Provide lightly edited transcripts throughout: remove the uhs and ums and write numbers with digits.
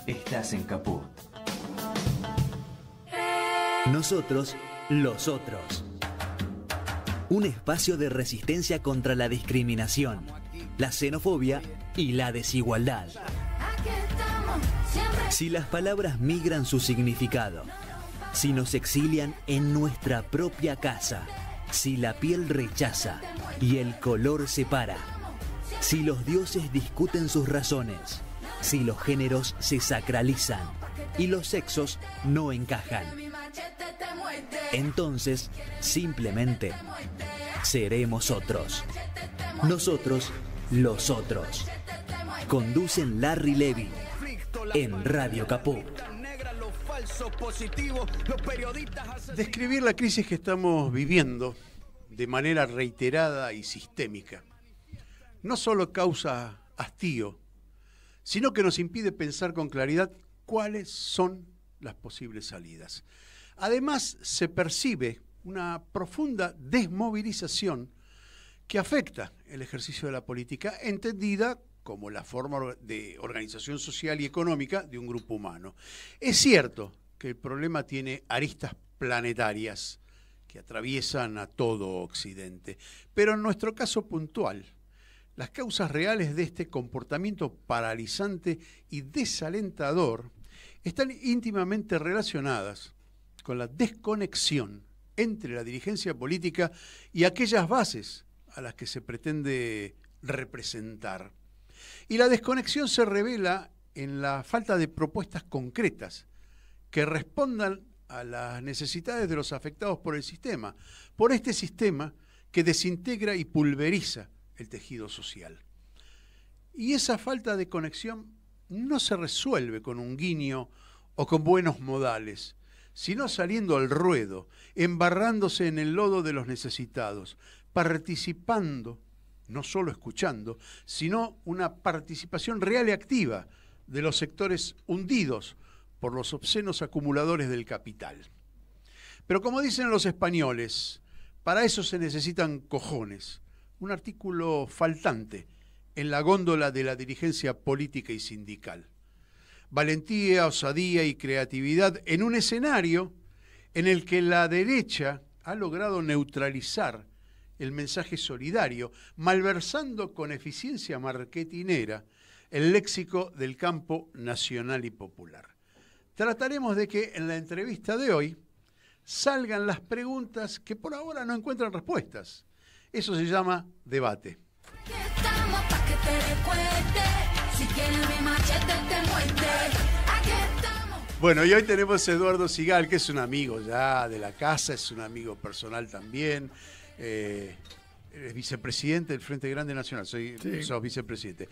Estás en Caput. Nosotros, los otros. Un espacio de resistencia contra la discriminación, la xenofobia y la desigualdad. Si las palabras migran su significado, si nos exilian en nuestra propia casa, si la piel rechaza y el color separa, si los dioses discuten sus razones, si los géneros se sacralizan y los sexos no encajan, entonces simplemente seremos otros. Nosotros, los otros. Conducen Larry Levy en Radio Caput. Describir la crisis que estamos viviendo de manera reiterada y sistémica no solo causa hastío, sino que nos impide pensar con claridad cuáles son las posibles salidas. Además, se percibe una profunda desmovilización que afecta el ejercicio de la política, entendida como la forma de organización social y económica de un grupo humano. Es cierto que el problema tiene aristas planetarias que atraviesan a todo Occidente, pero en nuestro caso puntual, las causas reales de este comportamiento paralizante y desalentador están íntimamente relacionadas con la desconexión entre la dirigencia política y aquellas bases a las que se pretende representar. Y la desconexión se revela en la falta de propuestas concretas que respondan a las necesidades de los afectados por el sistema, por este sistema que desintegra y pulveriza el tejido social. Y esa falta de conexión no se resuelve con un guiño o con buenos modales, sino saliendo al ruedo, embarrándose en el lodo de los necesitados, participando, no solo escuchando, sino una participación real y activa de los sectores hundidos por los obscenos acumuladores del capital. Pero como dicen los españoles, para eso se necesitan cojones, un artículo faltante en la góndola de la dirigencia política y sindical. Valentía, osadía y creatividad en un escenario en el que la derecha ha logrado neutralizar el mensaje solidario, malversando con eficiencia marketinera el léxico del campo nacional y popular. Trataremos de que en la entrevista de hoy salgan las preguntas que por ahora no encuentran respuestas. Eso se llama debate. Bueno, y hoy tenemos a Eduardo Sigal, que es un amigo ya de la casa, es un amigo personal también. Es vicepresidente del Frente Grande Nacional, sos vicepresidente.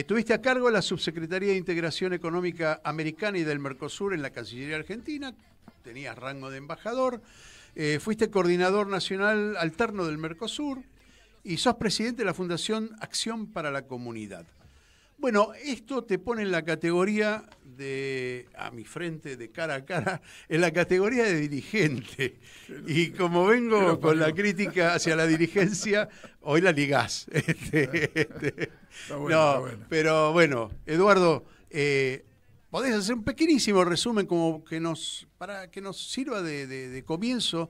Tuviste a cargo la Subsecretaría de Integración Económica Americana y del Mercosur en la Cancillería Argentina, tenías rango de embajador. Fuiste coordinador nacional alterno del Mercosur y sos presidente de la Fundación Acción para la Comunidad. Bueno, esto te pone en la categoría a mi frente, de cara a cara, en la categoría de dirigente. Y como vengo con la crítica hacia la dirigencia, hoy la ligás. Está bueno. Pero bueno, Eduardo, ¿podés hacer un pequeñísimo resumen para que nos sirva de comienzo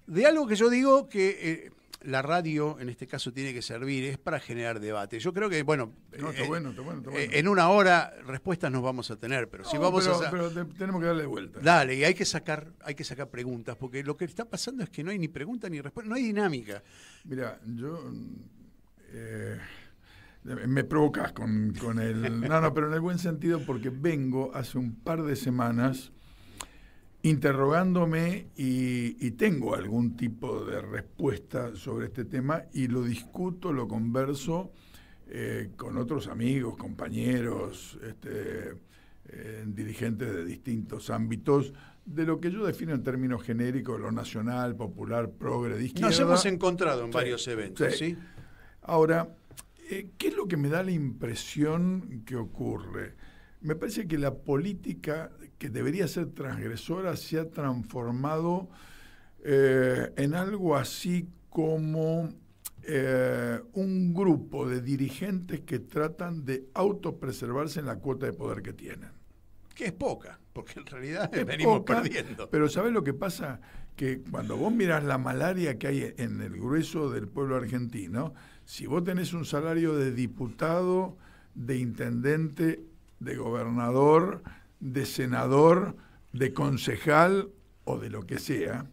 de algo que yo digo que la radio, en este caso, tiene que servir, es para generar debate? Yo creo que, bueno, está bueno. En una hora respuestas nos vamos a tener, pero pero tenemos que darle vuelta. Dale, y hay que sacar preguntas, porque lo que está pasando es que no hay ni pregunta ni respuesta, no hay dinámica. Mira, yo... me provocas con el... No, pero en el buen sentido, porque vengo hace un par de semanas interrogándome y tengo algún tipo de respuesta sobre este tema y lo discuto, lo converso con otros amigos, compañeros, dirigentes de distintos ámbitos, de lo que yo defino en términos genéricos, lo nacional, popular, progre, de izquierda. Nos hemos encontrado en varios eventos, ¿sí? Ahora, ¿qué es lo que me da la impresión que ocurre? Me parece que la política, que debería ser transgresora, se ha transformado en algo así como un grupo de dirigentes que tratan de autopreservarse en la cuota de poder que tienen. Que es poca, porque en realidad venimos perdiendo. Pero ¿sabés lo que pasa? Que cuando vos mirás la malaria que hay en el grueso del pueblo argentino, si vos tenés un salario de diputado, de intendente, de gobernador, de senador, de concejal o de lo que sea,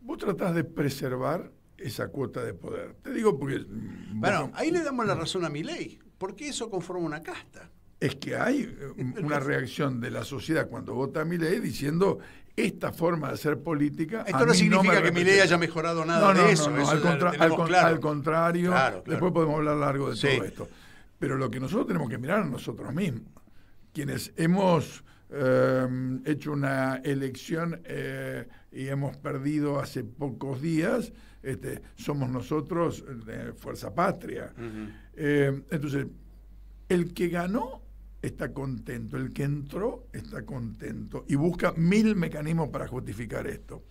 vos tratás de preservar esa cuota de poder. Te digo porque... Bueno, ahí le damos la razón a Milei, porque eso conforma una casta. Es que hay una reacción de la sociedad cuando vota a Milei diciendo esta forma de hacer política. Esto no significa que Milei haya mejorado nada de eso. No, al contrario, claro. Después podemos hablar largo de todo esto. Pero lo que nosotros tenemos que mirar a nosotros mismos, quienes hemos hecho una elección y hemos perdido hace pocos días, somos nosotros de Fuerza Patria. Entonces, el que ganó está contento, el que entró está contento y busca 1000 mecanismos para justificar esto.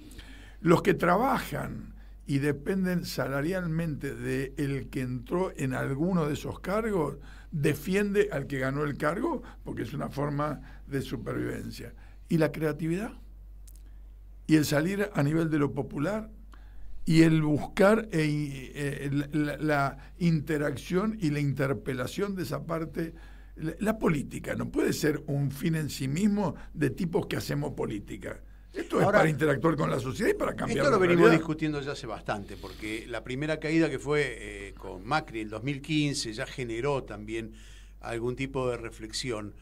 Los que trabajan y dependen salarialmente del que entró en alguno de esos cargos, defiende al que ganó el cargo porque es una forma de supervivencia. ¿Y la creatividad? ¿Y el salir a nivel de lo popular? ¿Y el buscar la interacción y la interpelación de esa parte? La política no puede ser un fin en sí mismo de tipos que hacemos política. Esto es para interactuar con la sociedad y para cambiar la realidad. Esto lo venimos discutiendo ya hace bastante, porque la primera caída que fue con Macri en 2015 ya generó también algún tipo de reflexión.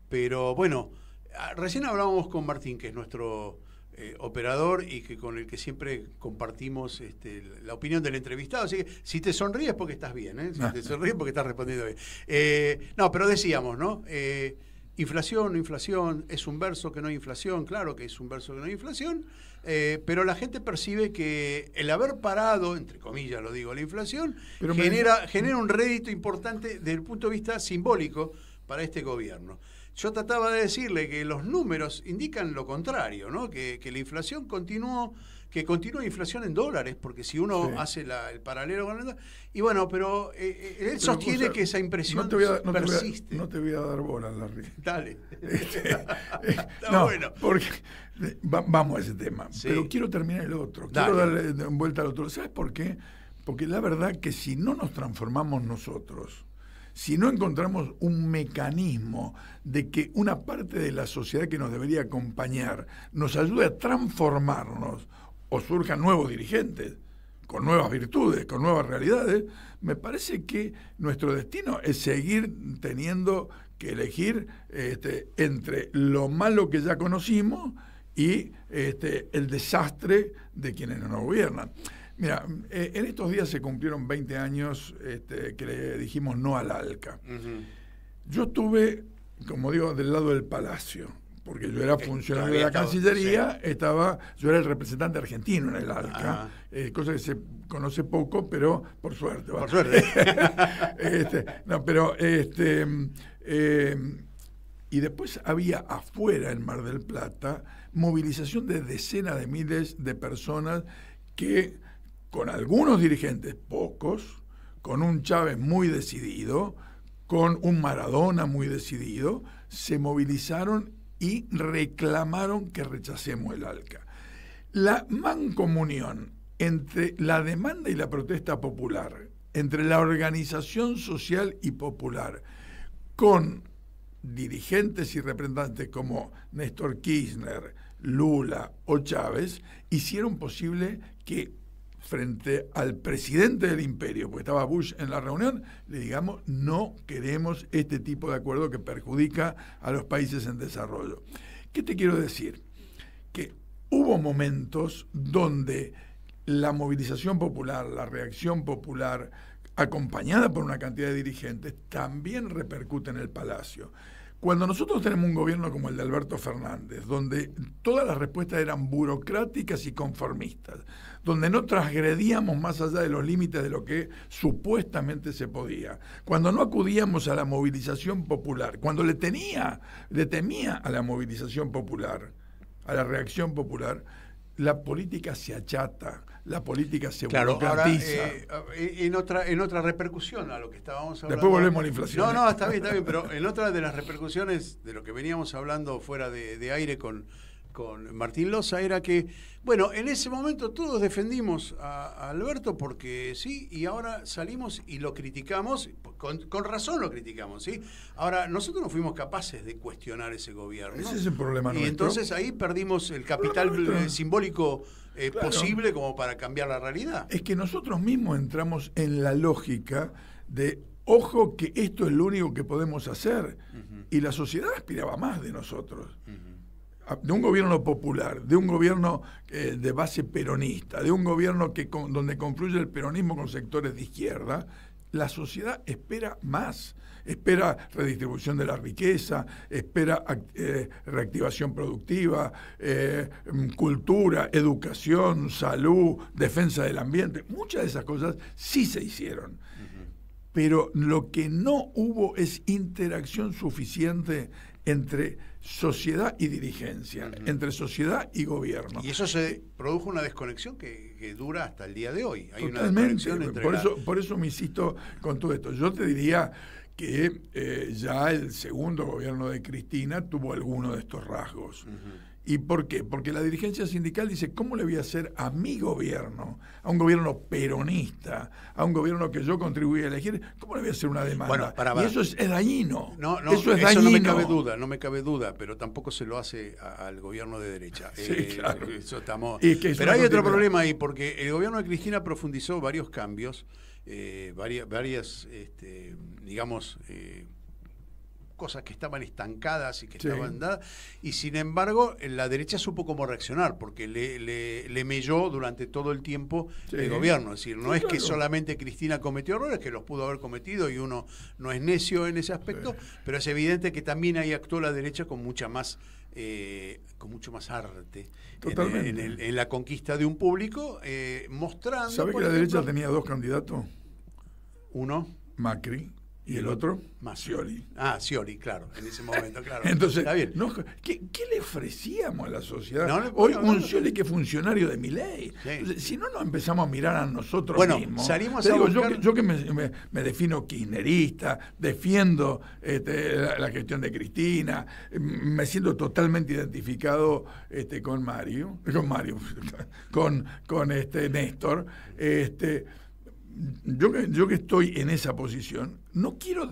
Pero bueno, recién hablábamos con Martín, que es nuestro operador y que con el que siempre compartimos la opinión del entrevistado. Así que si te sonríes porque estás bien, ¿eh? Si te sonríes porque estás respondiendo bien. No, pero decíamos, ¿no? Inflación, no inflación, es un verso que no hay inflación, claro que es un verso que no hay inflación, pero la gente percibe que el haber parado, entre comillas lo digo, la inflación, genera un rédito importante desde el punto de vista simbólico para este gobierno. Yo trataba de decirle que los números indican lo contrario, ¿no? Que la inflación continúa inflación en dólares, porque si uno hace el paralelo con el dólar, y bueno, pero él sostiene que esa impresión persiste. No te voy a dar bola, Larry. Dale. Está bueno. Porque vamos a ese tema. Sí. Pero quiero terminar el otro. Quiero darle vuelta al otro. ¿Sabes por qué? Porque la verdad que si no nos transformamos nosotros, si no encontramos un mecanismo de que una parte de la sociedad que nos debería acompañar nos ayude a transformarnos o surjan nuevos dirigentes con nuevas virtudes, con nuevas realidades, me parece que nuestro destino es seguir teniendo que elegir entre lo malo que ya conocimos y el desastre de quienes nos gobiernan. Mira, en estos días se cumplieron 20 años que le dijimos no al ALCA. Yo estuve, como digo, del lado del Palacio, porque yo era funcionario de la Cancillería, yo era el representante argentino en el ALCA, cosa que se conoce poco, pero por suerte. Por suerte. Y después había afuera, en Mar del Plata, movilización de decenas de miles de personas que, con algunos dirigentes, pocos, con un Chávez muy decidido, con un Maradona muy decidido, se movilizaron y reclamaron que rechacemos el ALCA. La mancomunión entre la demanda y la protesta popular, entre la organización social y popular, con dirigentes y representantes como Néstor Kirchner, Lula o Chávez, hicieron posible que frente al presidente del imperio, porque estaba Bush en la reunión, le digamos, no queremos este tipo de acuerdo que perjudica a los países en desarrollo. ¿Qué te quiero decir? Que hubo momentos donde la movilización popular, la reacción popular, acompañada por una cantidad de dirigentes, también repercute en el Palacio. Cuando nosotros tenemos un gobierno como el de Alberto Fernández, donde todas las respuestas eran burocráticas y conformistas, donde no transgredíamos más allá de los límites de lo que supuestamente se podía, cuando no acudíamos a la movilización popular, cuando le temía a la movilización popular, a la reacción popular, la política se achata, la política se Claro, burocratiza. Ahora, en otra repercusión a lo que estábamos hablando. Después volvemos a la inflación. No, está bien, pero en otra de las repercusiones de lo que veníamos hablando fuera de aire con Martín Loza, era que, bueno, en ese momento todos defendimos a Alberto porque sí, y ahora salimos y lo criticamos, con razón lo criticamos, ¿sí? Ahora, nosotros no fuimos capaces de cuestionar ese gobierno. Ese es el problema nuestro. Y entonces ahí perdimos el capital simbólico posible como para cambiar la realidad. Es que nosotros mismos entramos en la lógica de, ojo que esto es lo único que podemos hacer, y la sociedad aspiraba más de nosotros. De un gobierno popular, de un gobierno de base peronista, de un gobierno donde confluye el peronismo con sectores de izquierda, la sociedad espera más, espera redistribución de la riqueza, espera reactivación productiva, cultura, educación, salud, defensa del ambiente. Muchas de esas cosas sí se hicieron. Pero lo que no hubo es interacción suficiente entre sociedad y dirigencia, entre sociedad y gobierno. Y eso se produjo una desconexión que dura hasta el día de hoy. Hay Totalmente. Una desconexión entre por eso me insisto con todo esto. Yo te diría que ya el segundo gobierno de Cristina tuvo alguno de estos rasgos. ¿Y por qué? Porque la dirigencia sindical dice, ¿cómo le voy a hacer a mi gobierno, a un gobierno peronista, a un gobierno que yo contribuí a elegir, cómo le voy a hacer una demanda? Bueno, y eso es dañino. No, eso es dañino. No dañino. me cabe duda, pero tampoco se lo hace al gobierno de derecha. Sí, claro. Eso estamos... Pero hay otro problema ahí, porque el gobierno de Cristina profundizó varios cambios, varias digamos... cosas que estaban estancadas y que estaban dadas, y sin embargo la derecha supo cómo reaccionar, porque le melló durante todo el tiempo el gobierno. Es decir, no es que solamente Cristina cometió errores, que los pudo haber cometido y uno no es necio en ese aspecto, pero es evidente que también ahí actuó la derecha con mucho más arte en la conquista de un público, mostrando... ¿Sabe que la derecha tenía dos candidatos? Uno, Macri, y el otro, Scioli. Scioli, claro, en ese momento, claro. Entonces, está bien. ¿Qué le ofrecíamos a la sociedad? Hoy un Scioli que es funcionario de Milei. Sí. Si no nos empezamos a mirar a nosotros mismos. Salimos a buscar... Yo que me defino kirchnerista, defiendo la gestión de Cristina, me siento totalmente identificado con Néstor. Yo que estoy en esa posición, no quiero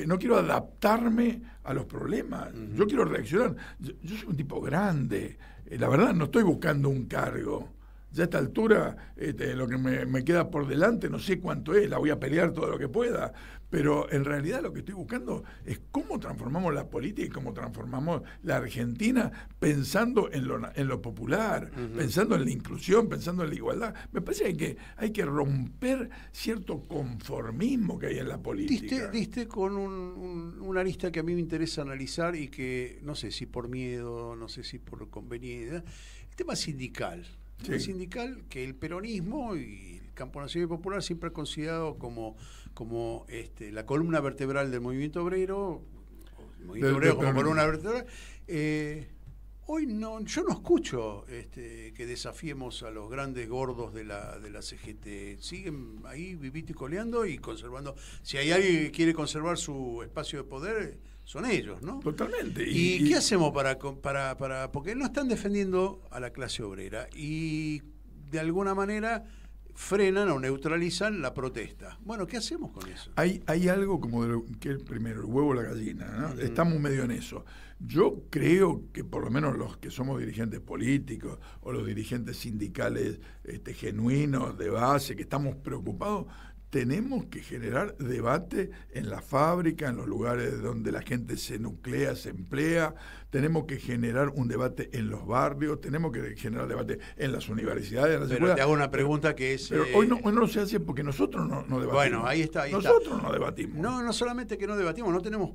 no quiero adaptarme a los problemas, yo quiero reaccionar. Yo soy un tipo grande, la verdad no estoy buscando un cargo. Ya a esta altura, lo que me queda por delante, no sé cuánto es, la voy a pelear todo lo que pueda, pero en realidad lo que estoy buscando es cómo transformamos la política y cómo transformamos la Argentina pensando en lo popular, pensando en la inclusión, pensando en la igualdad. Me parece que hay que romper cierto conformismo que hay en la política. Diste con una arista que a mí me interesa analizar y que no sé si por miedo, no sé si por conveniencia, el tema sindical. Sí. Sindical que el peronismo y el campo nacional y popular siempre ha considerado como la columna vertebral del movimiento obrero, como columna vertebral. Hoy yo no escucho que desafiemos a los grandes gordos de la CGT. Siguen ahí vivito y coleando y conservando. Si hay alguien que quiere conservar su espacio de poder, son ellos, ¿no? Totalmente. ¿Y qué hacemos para porque no están defendiendo a la clase obrera y de alguna manera frenan o neutralizan la protesta? Bueno, ¿qué hacemos con eso? Hay algo como que es primero el huevo o la gallina, ¿no? Estamos medio en eso. Yo creo que por lo menos los que somos dirigentes políticos o los dirigentes sindicales genuinos de base, que estamos preocupados, tenemos que generar debate en la fábrica, en los lugares donde la gente se nuclea, se emplea, tenemos que generar un debate en los barrios, tenemos que generar debate en las universidades, en las escuelas. Pero te hago una pregunta que es... Pero hoy no se hace porque nosotros no debatimos. Bueno, ahí está. Nosotros no debatimos. No solamente que no debatimos, no tenemos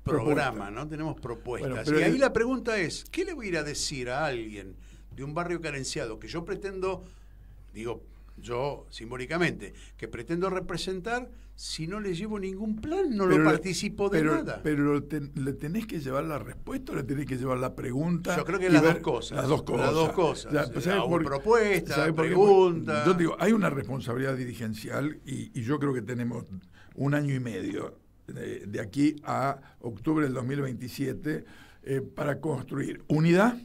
programa, no tenemos propuestas. Bueno, y ahí la pregunta es, ¿qué le voy a ir a decir a alguien de un barrio carenciado que yo pretendo, digo, yo simbólicamente, que pretendo representar, si no le llevo ningún plan, no lo participo de nada. Pero le tenés que llevar la respuesta o le tenés que llevar la pregunta. Yo creo que las dos cosas. Las dos cosas. O sea, propuesta, pregunta. Yo digo, hay una responsabilidad dirigencial y yo creo que tenemos 1 año y medio de aquí a octubre del 2027 para construir unidad,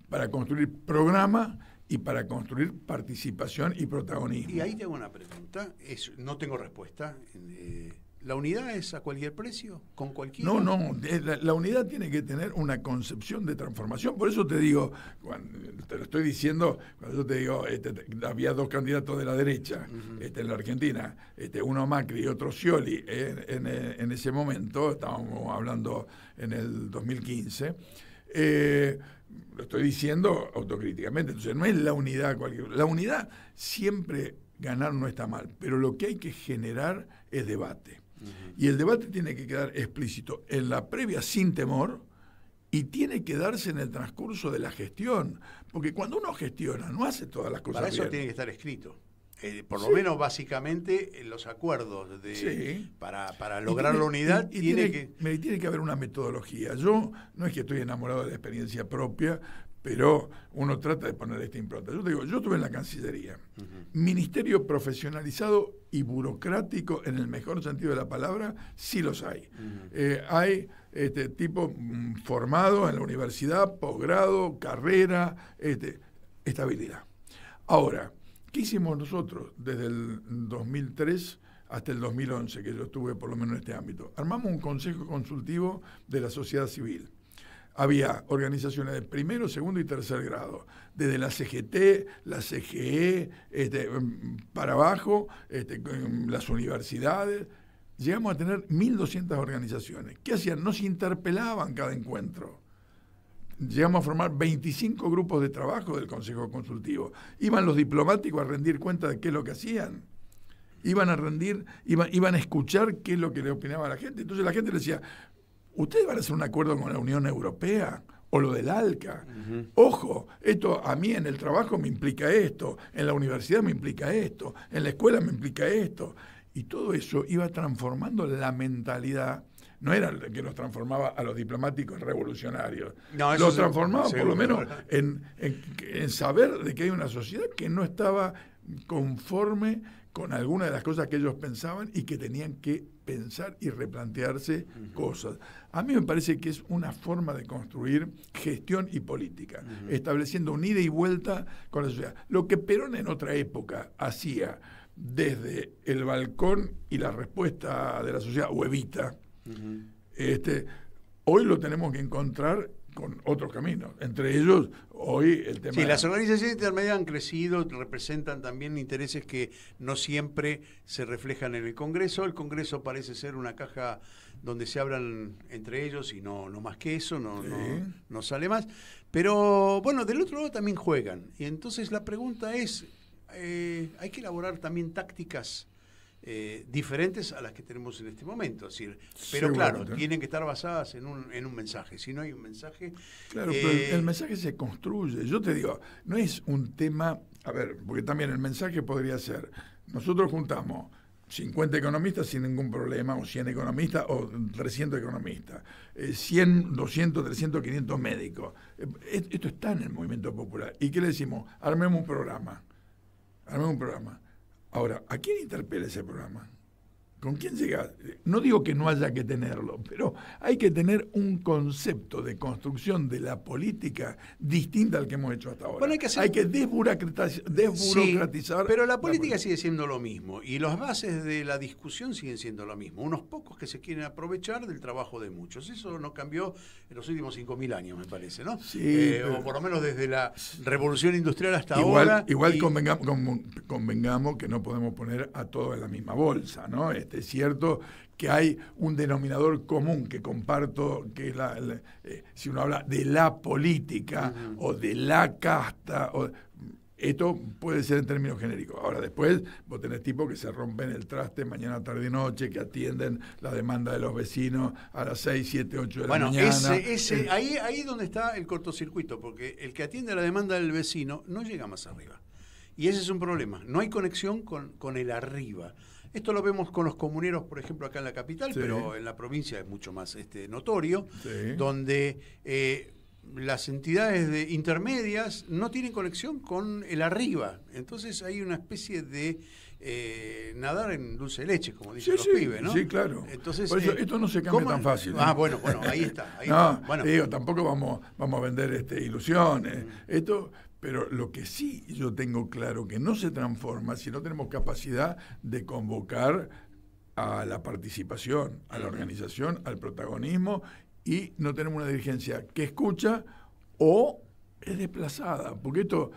para construir programa y para construir participación y protagonismo. Y ahí te hago una pregunta, no tengo respuesta. ¿La unidad es a cualquier precio? ¿Con cualquiera? No, la unidad tiene que tener una concepción de transformación. Por eso te digo, te lo estoy diciendo, cuando yo te digo, había 2 candidatos de la derecha en la Argentina, uno Macri y otro Scioli, en ese momento, estábamos hablando en el 2015, lo estoy diciendo autocríticamente. Entonces no es la unidad cualquier. La unidad siempre ganar no está mal, pero lo que hay que generar es debate. Y el debate tiene que quedar explícito en la previa sin temor y tiene que darse en el transcurso de la gestión. Porque cuando uno gestiona, no hace todas las cosas bien. Para eso bien. tiene que estar escrito. Por lo menos básicamente los acuerdos para lograr la unidad tiene que haber una metodología. Yo no es que estoy enamorado de la experiencia propia, pero uno trata de poner esta impronta. Yo te digo, yo estuve en la Cancillería, ministerio profesionalizado y burocrático en el mejor sentido de la palabra, sí los hay. Hay tipo formado en la universidad, posgrado, carrera, estabilidad. Ahora, ¿qué hicimos nosotros desde el 2003 hasta el 2011, que yo estuve por lo menos en este ámbito? Armamos un consejo consultivo de la sociedad civil. Había organizaciones de primero, segundo y tercer grado, desde la CGT, la CGE, para abajo, las universidades. Llegamos a tener 1.200 organizaciones. ¿Qué hacían? Nos interpelaban cada encuentro. Llegamos a formar 25 grupos de trabajo del Consejo Consultivo. Iban los diplomáticos a rendir cuenta de qué es lo que hacían. Iban a escuchar qué es lo que le opinaba a la gente. Entonces la gente le decía, ¿ustedes van a hacer un acuerdo con la Unión Europea? O lo del ALCA. Ojo, esto a mí en el trabajo me implica esto, en la universidad me implica esto, en la escuela me implica esto. Y todo eso iba transformando la mentalidad. No era el que los transformaba a los diplomáticos revolucionarios. No, los transformaba por lo menos en saber de que hay una sociedad que no estaba conforme con alguna de las cosas que ellos pensaban y que tenían que pensar y replantearse cosas. A mí me parece que es una forma de construir gestión y política, estableciendo un ida y vuelta con la sociedad. Lo que Perón en otra época hacía desde el balcón y la respuesta de la sociedad, o Evita, hoy lo tenemos que encontrar con otros caminos. Entre ellos, hoy el tema... Sí, las organizaciones intermedias han crecido, representan también intereses que no siempre se reflejan en el Congreso. El Congreso parece ser una caja donde se hablan entre ellos y no más que eso, no sale más. Pero, bueno, del otro lado también juegan. Y entonces la pregunta es, hay que elaborar también tácticas diferentes a las que tenemos en este momento. Es decir, pero claro, tienen que estar basadas en un mensaje. Si no hay un mensaje... Claro, pero el mensaje se construye. Yo te digo, no es un tema... A ver, porque también el mensaje podría ser, nosotros juntamos 50 economistas sin ningún problema, o 100 economistas, o 300 economistas, 100, 200, 300, 500 médicos. Esto está en el movimiento popular. ¿Y qué le decimos? Armemos un programa. Ahora, ¿a quién interpela ese programa? ¿Con quién llega? No digo que no haya que tenerlo, pero hay que tener un concepto de construcción de la política distinta al que hemos hecho hasta ahora. Bueno, hay que desburocratizar. Sí, pero la política sigue siendo lo mismo y las bases de la discusión siguen siendo lo mismo. Unos pocos que se quieren aprovechar del trabajo de muchos. Eso no cambió en los últimos 5.000 años, me parece, ¿no? Sí, o por lo menos desde la revolución industrial hasta ahora. Igual convengamos que no podemos poner a todos en la misma bolsa, ¿no? Es cierto que hay un denominador común que comparto, que es si uno habla de la política o de la casta, esto puede ser en términos genéricos. Ahora después vos tenés tipos que se rompen el traste mañana, tarde y noche, que atienden la demanda de los vecinos a las 6, 7, 8 de la mañana. Ahí es donde está el cortocircuito, porque el que atiende la demanda del vecino no llega más arriba. Y ese es un problema. No hay conexión con el arriba. Esto lo vemos con los comuneros, por ejemplo, acá en la capital, sí, pero en la provincia es mucho más notorio, sí, donde las entidades intermedias no tienen conexión con el arriba. Entonces hay una especie de nadar en dulce de leche, como dicen los pibes, ¿no? Sí, claro. Entonces, por eso esto no se cambia tan fácil. Bueno, ahí está. Ahí no, está. Bueno. Digo, tampoco vamos a vender ilusiones. Esto... Pero lo que sí yo tengo claro que no se transforma si no tenemos capacidad de convocar a la participación, a la organización, al protagonismo, y no tenemos una dirigencia que escucha o es desplazada. Porque esto,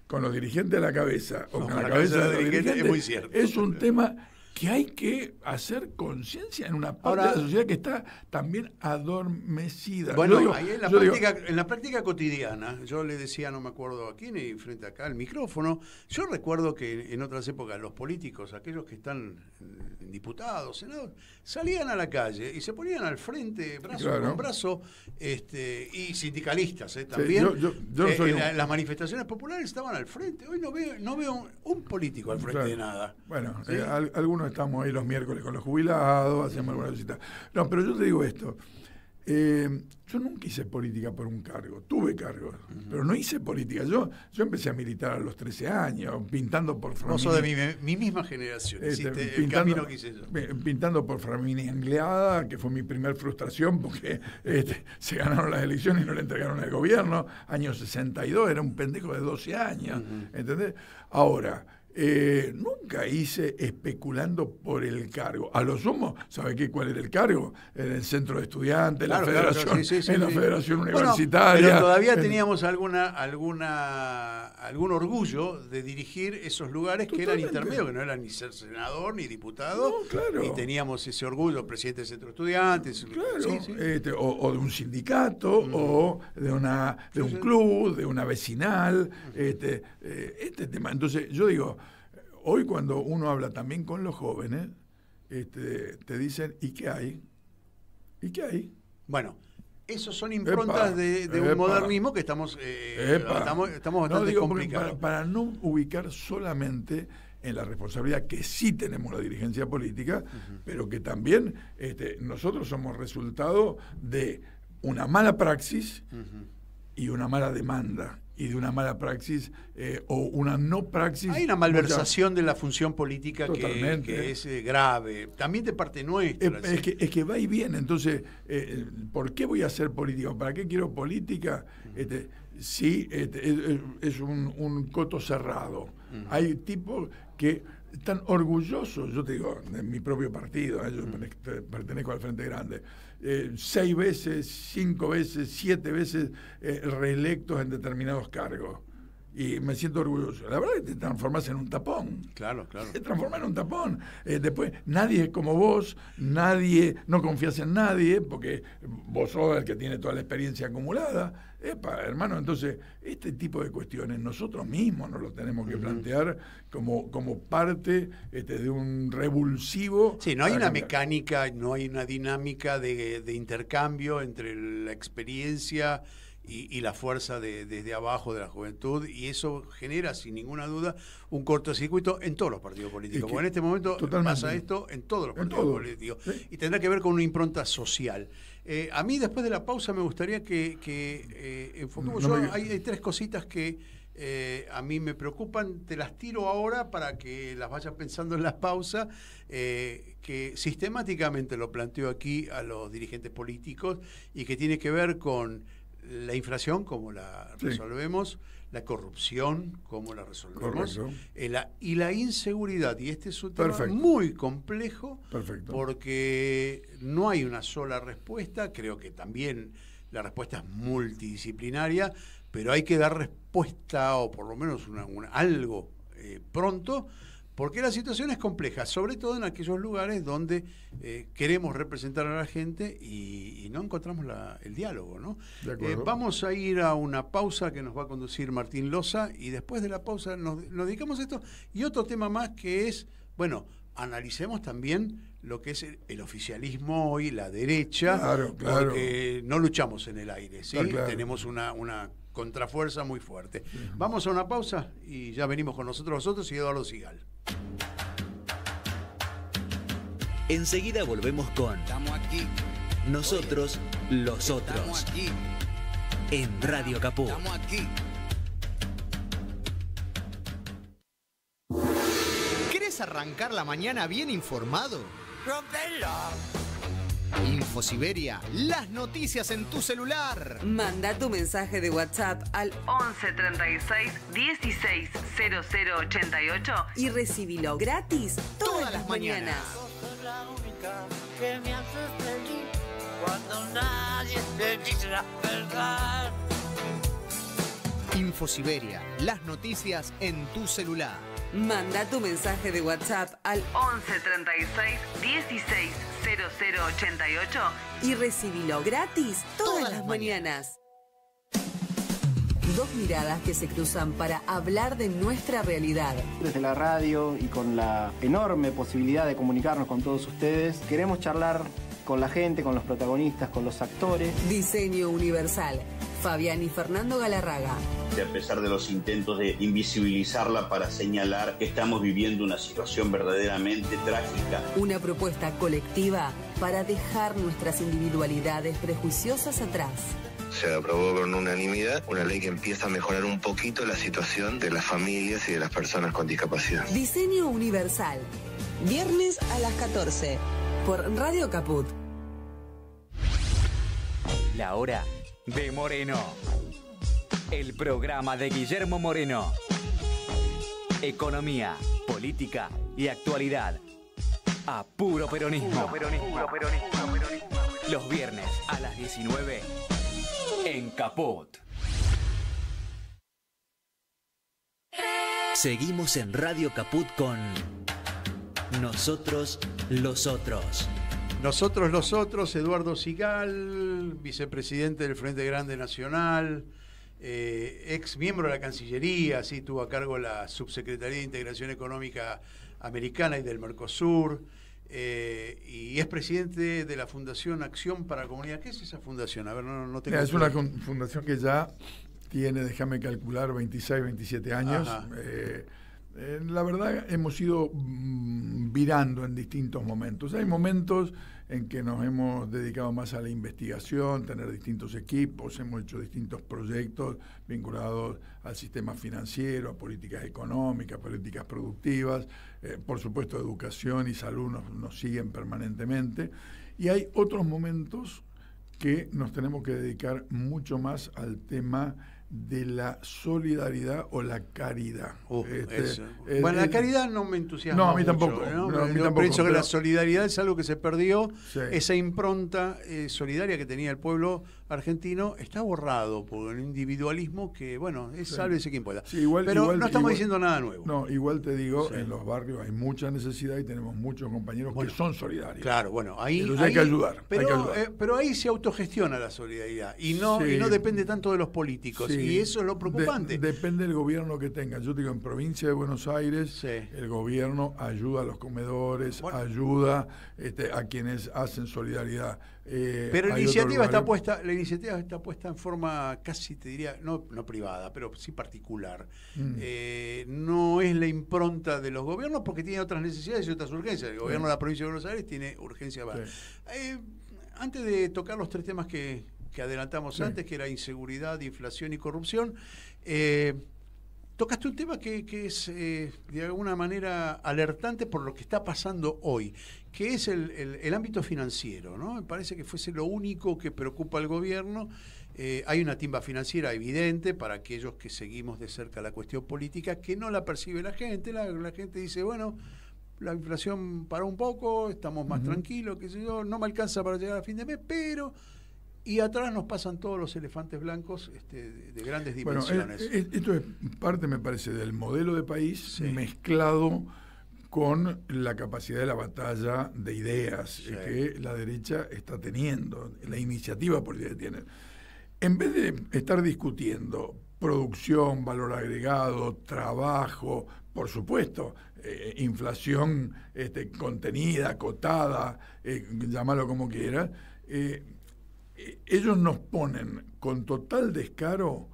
con los dirigentes a la cabeza o con la cabeza de los dirigentes, es muy cierto. Es un tema que hay que hacer conciencia en una parte de la sociedad que está también adormecida. Bueno, ahí en la práctica cotidiana, yo le decía, no me acuerdo a quién, y frente acá al micrófono, yo recuerdo que en otras épocas los políticos, aquellos que están diputados, senadores, salían a la calle y se ponían al frente, brazo con brazo, y sindicalistas también. Sí, las manifestaciones populares estaban al frente. Hoy no veo un político al frente de nada. Bueno, ¿sí? Algunos estamos ahí los miércoles con los jubilados, hacemos alguna cosita. No, pero yo te digo esto. Yo nunca hice política por un cargo. Tuve cargos, pero no hice política. Yo empecé a militar a los 13 años, pintando por Framini. Vos sos de mi misma generación, el camino que hice yo. Pintando por Framini Angleada, que fue mi primer frustración, porque se ganaron las elecciones y no le entregaron el gobierno. Año 62, era un pendejo de 12 años. ¿Entendés? Ahora... nunca hice especulando por el cargo. A lo sumo, ¿sabe cuál era el cargo? En el centro de estudiantes, la federación, la federación universitaria. Pero todavía teníamos algún orgullo de dirigir esos lugares. Totalmente. Que eran intermedios, que no eran ni ser senador ni diputado. No, claro. Y teníamos ese orgullo, presidente del centro de estudiantes. Claro, o de un sindicato, o de un club, de una vecinal, este tema. Entonces, yo digo, hoy cuando uno habla también con los jóvenes, te dicen, ¿y qué hay? ¿Y qué hay? Bueno, esos son improntas de un modernismo que estamos bastante complicados. Para no ubicar solamente en la responsabilidad que sí tenemos la dirigencia política, pero que también nosotros somos resultado de una mala praxis y una mala demanda. Y de una mala praxis o una no praxis. Hay una malversación de la función política que es grave, también de parte nuestra. Es que va y viene. Entonces, ¿por qué voy a hacer política? ¿Para qué quiero política? Sí, es un coto cerrado. Hay tipos que están orgullosos, yo te digo, de mi propio partido, yo pertenezco al Frente Grande, 6 veces, 5 veces, 7 veces reelectos en determinados cargos. Y me siento orgulloso. La verdad es que te transformas en un tapón. Claro. Te transformas en un tapón. Después, nadie es como vos, no confías en nadie, porque vos sos el que tiene toda la experiencia acumulada. Hermano, entonces, este tipo de cuestiones nosotros mismos nos lo tenemos que plantear como parte de un revulsivo. Sí, no hay una mecánica, no hay una dinámica de intercambio entre la experiencia y la fuerza desde abajo de la juventud, y eso genera sin ninguna duda un cortocircuito en todos los partidos políticos, porque en este momento pasa esto en todos los partidos políticos, y tendrá que ver con una impronta social. A mí después de la pausa me gustaría que enfoquemos, hay 3 cositas que a mí me preocupan, te las tiro ahora para que las vayas pensando en la pausa, que sistemáticamente lo planteo aquí a los dirigentes políticos, y que tiene que ver con la inflación, cómo la resolvemos, la corrupción, cómo la resolvemos, y la inseguridad. Y este es un tema muy complejo, porque no hay una sola respuesta. Creo que también la respuesta es multidisciplinaria, pero hay que dar respuesta, o por lo menos algo pronto, porque la situación es compleja, sobre todo en aquellos lugares donde queremos representar a la gente y no encontramos el diálogo, ¿no? Vamos a ir a una pausa que nos va a conducir Martín Loza, y después de la pausa nos dedicamos a esto y otro tema más, que es, bueno, analicemos también lo que es el oficialismo hoy, la derecha, claro. Porque no luchamos en el aire, ¿sí? Claro. Tenemos una contrafuerza muy fuerte. Vamos a una pausa y ya venimos con nosotros y Eduardo Sigal. Enseguida volvemos con Estamos aquí. Nosotros, los otros, Estamos aquí. en Radio Caput. Estamos aquí. ¿Querés arrancar la mañana bien informado? Infosiberia, las noticias en tu celular. Manda tu mensaje de WhatsApp al 11 36 16 00 88 y recibilo gratis todas las mañanas. Sos la única que me hace feliz cuando nadie te dice la verdad. Infosiberia, las noticias en tu celular. Manda tu mensaje de WhatsApp al 11 36 16 00 88 y recibilo gratis todas las mañanas. Dos miradas que se cruzan para hablar de nuestra realidad. Desde la radio y con la enorme posibilidad de comunicarnos con todos ustedes, queremos charlar con la gente, con los protagonistas, con los actores. Diseño Universal. Fabián y Fernando Galarraga. A pesar de los intentos de invisibilizarla para señalar que estamos viviendo una situación verdaderamente trágica. Una propuesta colectiva para dejar nuestras individualidades prejuiciosas atrás. Se aprobó con unanimidad una ley que empieza a mejorar un poquito la situación de las familias y de las personas con discapacidad. Diseño Universal. Viernes a las 14 por Radio Caput. La hora de Moreno. El programa de Guillermo Moreno. Economía, política y actualidad. A puro peronismo. Los viernes a las 19 en Caput. Seguimos en Radio Caput con Nosotros, los otros. Nosotros los otros, Eduardo Sigal, vicepresidente del Frente Grande Nacional, ex miembro de la Cancillería, sí, tuvo a cargo la Subsecretaría de Integración Económica Americana y del Mercosur, y es presidente de la Fundación Acción para la Comunidad. ¿Qué es esa fundación? A ver, no tengo... Es una fundación que ya tiene, déjame calcular, 26, 27 años. La verdad hemos ido virando en distintos momentos. Hay momentos en que nos hemos dedicado más a la investigación, tener distintos equipos, hemos hecho distintos proyectos vinculados al sistema financiero, a políticas económicas, políticas productivas, por supuesto educación y salud nos siguen permanentemente. Y hay otros momentos que nos tenemos que dedicar mucho más al tema de la solidaridad o la caridad. Bueno, la caridad no me entusiasma. No, a mí mucho, tampoco. ¿no? No, a mí Yo tampoco, pienso que pero... la solidaridad es algo que se perdió. Sí. Esa impronta solidaria que tenía el pueblo argentino está borrado por un individualismo que, bueno, es sálvese quien pueda. Sí, igual, pero no estamos diciendo nada nuevo. No, igual te digo, en los barrios hay mucha necesidad y tenemos muchos compañeros que son solidarios. Claro, bueno, ahí... Entonces hay que ayudar. Pero ahí se autogestiona la solidaridad y no depende tanto de los políticos. Sí. Y eso es lo preocupante. Depende del gobierno que tenga. Yo digo, en provincia de Buenos Aires, el gobierno ayuda a los comedores, ayuda a quienes hacen solidaridad. Pero la iniciativa está puesta en forma casi, te diría, no privada, pero sí particular. No es la impronta de los gobiernos porque tiene otras necesidades y otras urgencias. El gobierno de la provincia de Buenos Aires tiene urgencia. Antes de tocar los tres temas que adelantamos antes, que era inseguridad, inflación y corrupción, tocaste un tema que es de alguna manera alertante por lo que está pasando hoy, que es el ámbito financiero, ¿no? Me parece que fuese lo único que preocupa al gobierno. Hay una timba financiera evidente para aquellos que seguimos de cerca la cuestión política, que no la percibe la gente. La gente dice, bueno, la inflación paró un poco, estamos más tranquilos, qué sé yo, no me alcanza para llegar a fin de mes, pero... Y atrás nos pasan todos los elefantes blancos de grandes dimensiones. Bueno, esto es parte, me parece, del modelo de país mezclado con la capacidad de la batalla de ideas que la derecha está teniendo, la iniciativa política que tiene. En vez de estar discutiendo producción, valor agregado, trabajo, por supuesto, inflación contenida, acotada, llámalo como quieras, ellos nos ponen con total descaro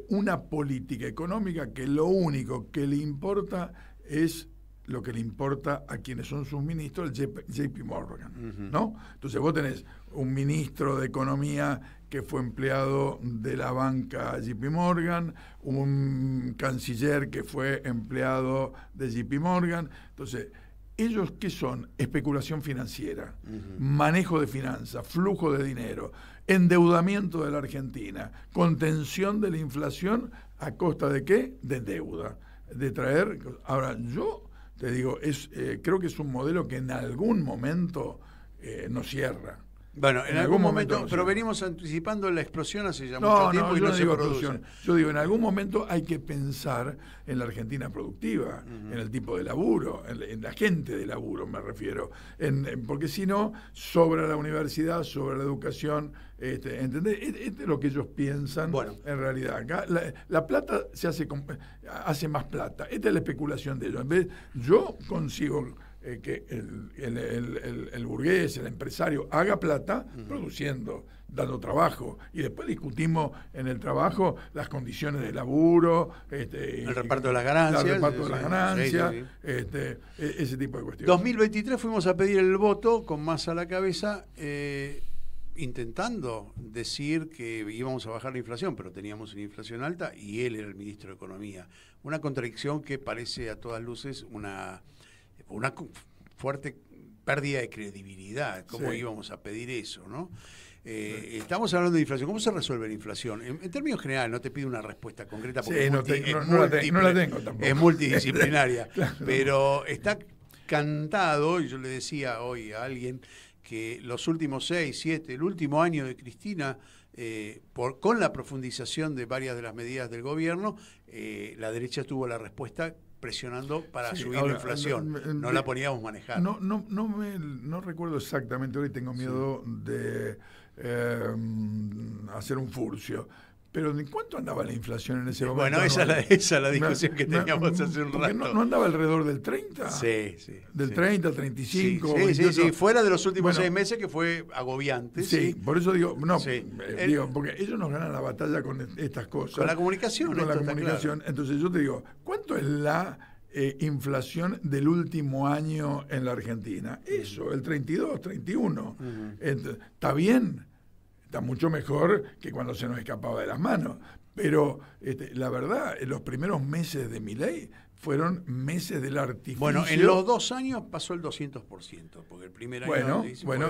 una política económica que lo único que le importa es lo que le importa a quienes son sus ministros, el JP Morgan, ¿no? Entonces vos tenés un ministro de Economía que fue empleado de la banca JP Morgan, un canciller que fue empleado de JP Morgan. Entonces, ¿ellos qué son? Especulación financiera, manejo de finanzas, flujo de dinero, endeudamiento de la Argentina, contención de la inflación ¿a costa de qué? De deuda, de traer... Ahora, yo te digo, creo que es un modelo que en algún momento no cierra. Bueno, en algún momento, pero venimos anticipando la explosión hace ya mucho tiempo y no se produce. Yo digo, en algún momento hay que pensar en la Argentina productiva, en el tipo de laburo, en la gente de laburo me refiero, porque si no, sobra la universidad, sobra la educación, ¿entendés? Este es lo que ellos piensan en realidad. Acá la plata se hace más plata. Esta es la especulación de ellos. En vez, yo consigo... que el burgués, el empresario haga plata produciendo, dando trabajo, y después discutimos en el trabajo las condiciones de laburo, el reparto de las ganancias, ese tipo de cuestiones. 2023 fuimos a pedir el voto con Massa a la cabeza, intentando decir que íbamos a bajar la inflación, pero teníamos una inflación alta y él era el ministro de Economía. Una contradicción que parece a todas luces una fuerte pérdida de credibilidad. ¿Cómo íbamos a pedir eso, no? Estamos hablando de inflación. ¿Cómo se resuelve la inflación? En términos generales, no te pido una respuesta concreta porque no la tengo tampoco. Es multidisciplinaria. Claro. Pero está cantado, y yo le decía hoy a alguien que los últimos 6, 7, el último año de Cristina, con la profundización de varias de las medidas del gobierno, la derecha tuvo la respuesta presionando para subir la inflación. No la podíamos manejar. No recuerdo exactamente, hoy tengo miedo de hacer un furcio. Pero ¿en cuánto andaba la inflación en ese momento? Bueno, esa es la discusión que teníamos hace un rato. ¿No andaba alrededor del 30? Sí. ¿Del 30 al 35? Sí, fuera de los últimos 6 meses que fue agobiante. Sí, por eso digo, porque ellos nos ganan la batalla con estas cosas. Con la comunicación. Con la comunicación. Claro. Entonces yo te digo, ¿cuánto es la inflación del último año en la Argentina? Eso, el 32, 31. ¿Está bien? Está mucho mejor que cuando se nos escapaba de las manos. Pero la verdad, los primeros meses de Milei fueron meses del artificio. Bueno, en los 2 años pasó el 200%, porque el primer año...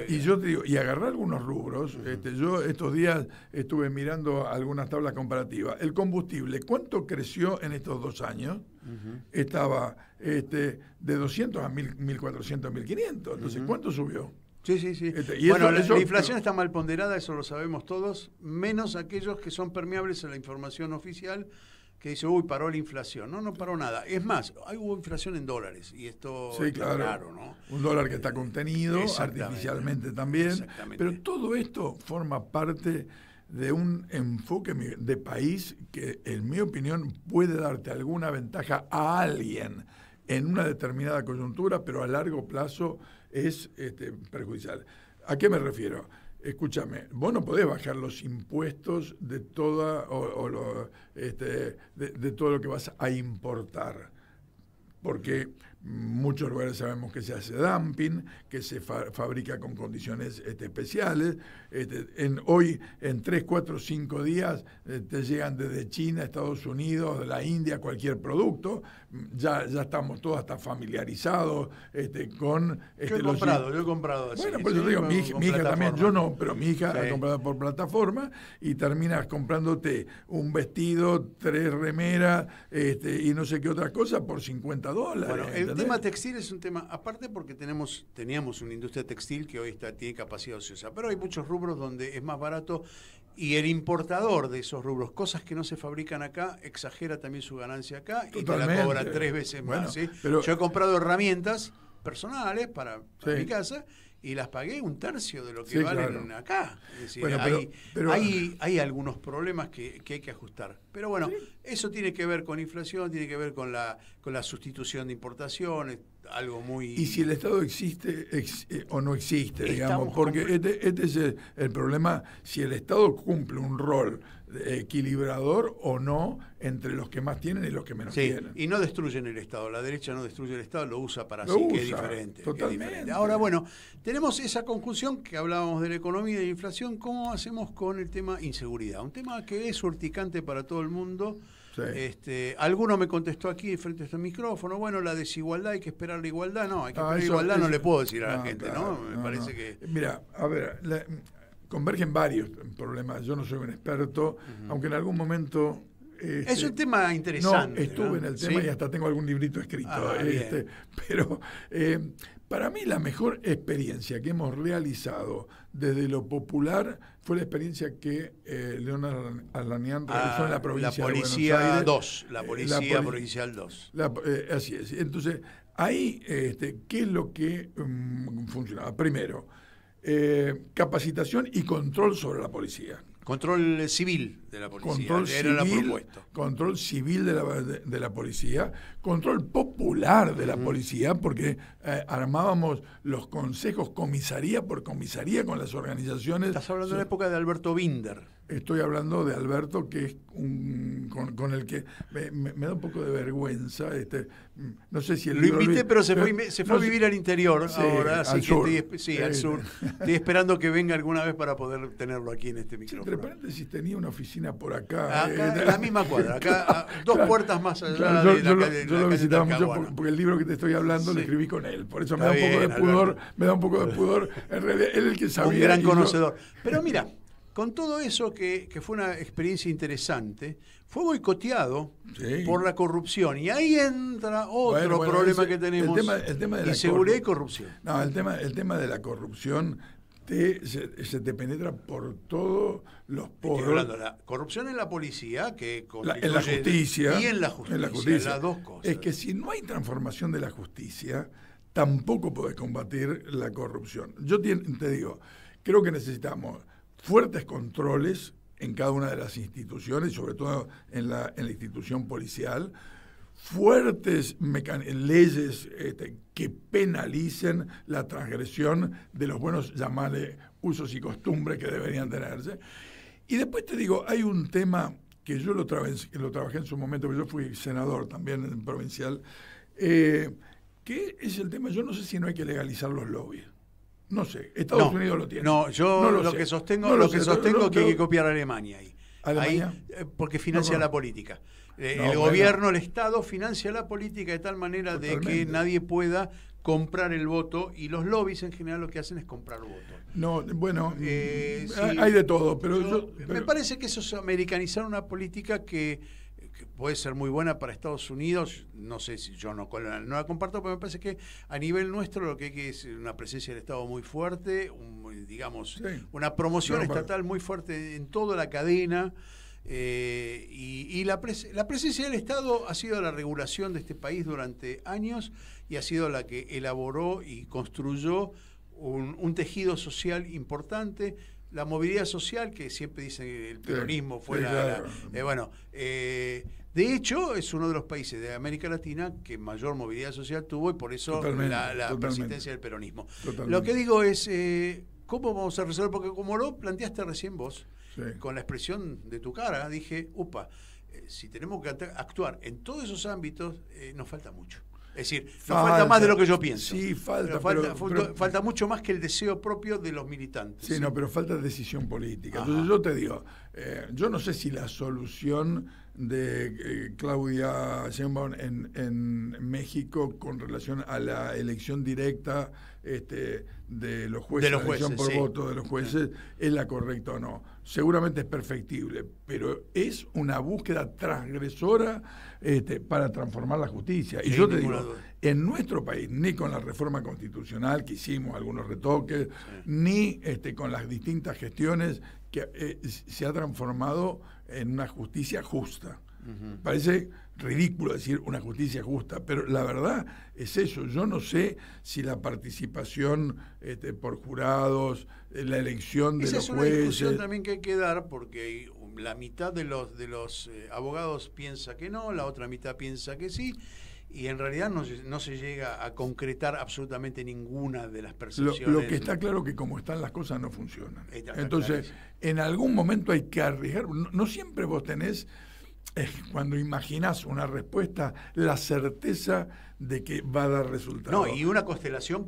Y yo te digo, y agarrar algunos rubros, yo estos días estuve mirando algunas tablas comparativas. El combustible, ¿cuánto creció en estos 2 años? Estaba de 200 a 1.400, 1.500. Entonces, ¿cuánto subió? Sí. La inflación está mal ponderada, eso lo sabemos todos, menos aquellos que son permeables a la información oficial, que dice, paró la inflación. No paró nada. Es más, hubo inflación en dólares, y esto es claro, ¿no? Un dólar que está contenido artificialmente también. Pero todo esto forma parte de un enfoque de país que, en mi opinión, puede darte alguna ventaja a alguien en una determinada coyuntura, pero a largo plazo es perjudicial. ¿A qué me refiero? Escúchame, vos no podés bajar los impuestos de toda de todo lo que vas a importar, porque muchos lugares sabemos que se hace dumping, que se fabrica con condiciones especiales. Hoy, en 3, 4, 5 días, te llegan desde China, Estados Unidos, de la India, cualquier producto. Ya estamos todos hasta familiarizados con... Yo he comprado así. Bueno, por eso digo, mi hija también, yo no, pero mi hija ha comprado por plataforma y terminas comprándote un vestido, 3 remeras y no sé qué otra cosa por $50. Bueno, el tema textil es un tema aparte porque teníamos una industria textil que hoy tiene capacidad ociosa, pero hay muchos rubros donde es más barato y el importador de esos rubros, cosas que no se fabrican acá, exagera también su ganancia acá y te la cobra 3 veces más. ¿Sí? Pero yo he comprado herramientas personales para mi casa y las pagué un tercio de lo que Sí, valen claro. acá. Es decir, Bueno, pero- hay algunos problemas que hay que ajustar. Pero bueno, eso tiene que ver con inflación, tiene que ver con la sustitución de importaciones, algo muy... Y si el Estado existe o no existe, digamos, Estamos porque este es el problema, si el Estado cumple un rol equilibrador o no entre los que más tienen y los que menos Sí, tienen. y no destruyen el Estado. La derecha no destruye el Estado, lo usa para Lo sí, que es usa, diferente. totalmente. Que es diferente. Ahora, bueno, tenemos esa conjunción que hablábamos de la economía y de la inflación. ¿Cómo hacemos con el tema inseguridad? Un tema que es urticante para todo el mundo. Sí. Alguno me contestó aquí frente a este micrófono, bueno, la desigualdad, hay que esperar la igualdad. No, hay que esperar la eso- igualdad, no eso- le puedo decir a la no, gente, claro, ¿no? Me parece no. que... Mira, a ver, convergen varios problemas. Yo no soy un experto, aunque en algún momento... es un tema interesante. No, estuve en el tema ¿Sí? y hasta tengo algún librito escrito. Bien. Pero para mí la mejor experiencia que hemos realizado desde lo popular fue la experiencia que Leonardo Alanián realizó en la provincia de Buenos Aires. La Policía Provincial 2. Así es. Entonces, ahí, ¿qué es lo que funcionaba? Primero, capacitación y control sobre la policía. Control civil de la policía. Control civil de la policía, control popular de la policía, porque armábamos los consejos comisaría por comisaría con las organizaciones. Estás hablando de la época de Alberto Binder. Estoy hablando de Alberto, que es con el que me da un poco de vergüenza. No sé si el Lo libro invité, pero se fue a vivir al interior sí, ahora, así al que sur. al sur. Estoy esperando que venga alguna vez para poder tenerlo aquí en este micrófono. Entre paréntesis, tenía una oficina por acá. Acá en la misma cuadra, acá dos puertas más allá Claro, de la calle. yo lo visitaba mucho Talcahuano. porque el libro que te estoy hablando lo Sí. escribí con él. Por eso Está me da un poco bien, de pudor. Alberto. Me da un poco de pudor. En realidad, él es el que sabía. Un gran y yo- conocedor. Pero mira, con todo eso que fue una experiencia interesante, fue boicoteado Sí. por la corrupción. Y ahí entra otro Bueno, problema ese- que tenemos. el tema de la inseguridad y corrupción. No, el tema de la corrupción se te penetra por todos los Estoy poros. hablando de la corrupción en la policía, que En la constituye- justicia. y en la justicia, las dos cosas. Es que si no hay transformación de la justicia, tampoco podés combatir la corrupción. Yo te digo, creo que necesitamos fuertes controles en cada una de las instituciones, sobre todo en la institución policial, fuertes leyes que penalicen la transgresión de los buenos, llamarle, usos y costumbres que deberían tenerse. Y después te digo, hay un tema que yo lo trabajé en su momento, porque yo fui senador también en provincial, que es el tema, yo no sé si no hay que legalizar los lobbies. No sé, Estados Unidos lo tiene. No, yo No lo sé. que sostengo, No lo sé, que sostengo es que hay que yo- copiar a Alemania ahí. ¿Alemania? Ahí, porque financia No, la política. No, El bueno. gobierno, el Estado financia la política de tal manera de que Totalmente. nadie pueda comprar el voto, y los lobbies en general lo que hacen es comprar votos. No, bueno, Sí, hay de todo, pero me pero- parece que eso es americanizar una política que puede ser muy buena para Estados Unidos. No sé si yo no la comparto, pero me parece que a nivel nuestro lo que hay que es una presencia del Estado muy fuerte, digamos, Sí. una promoción No, pero- estatal muy fuerte en toda la cadena. Y la presencia del Estado ha sido la regulación de este país durante años, y ha sido la que elaboró y construyó un tejido social importante. La movilidad social, que siempre dicen que el peronismo fue sí, la... claro. De hecho, es uno de los países de América Latina que mayor movilidad social tuvo, y por eso Totalmente, la totalmente. persistencia del peronismo. Totalmente. Lo que digo es, ¿cómo vamos a resolver? Porque como lo planteaste recién vos, Sí. con la expresión de tu cara, dije, upa, si tenemos que actuar en todos esos ámbitos, nos falta mucho. Es decir, nos falta más de lo que yo pienso. Sí, falta. Pero falta mucho más que el deseo propio de los militantes. Sí, no, pero falta decisión política. Ajá. Entonces yo te digo, yo no sé si la solución de Claudia Sheinbaum en México con relación a la elección directa de los jueces, De los la elección jueces, por sí. voto de los jueces, es la correcta o no. Seguramente es perfectible, pero es una búsqueda transgresora para transformar la justicia. Y Sin yo te ninguna digo, duda. en nuestro país, ni con la reforma constitucional, que hicimos algunos retoques, ni con las distintas gestiones, que se ha transformado en una justicia justa. Parece ridículo decir una justicia justa, pero la verdad es eso. Yo no sé si la participación por jurados, la elección de los jueces... Esa es una discusión también que hay que dar, porque la mitad de los abogados piensa que no, la otra mitad piensa que sí, y en realidad no se llega a concretar absolutamente ninguna de las percepciones. Lo que está claro que como están las cosas no funcionan. Entonces, en algún momento hay que arriesgar. No siempre vos tenés, cuando imaginás una respuesta, la certeza de que va a dar resultado. No, y una constelación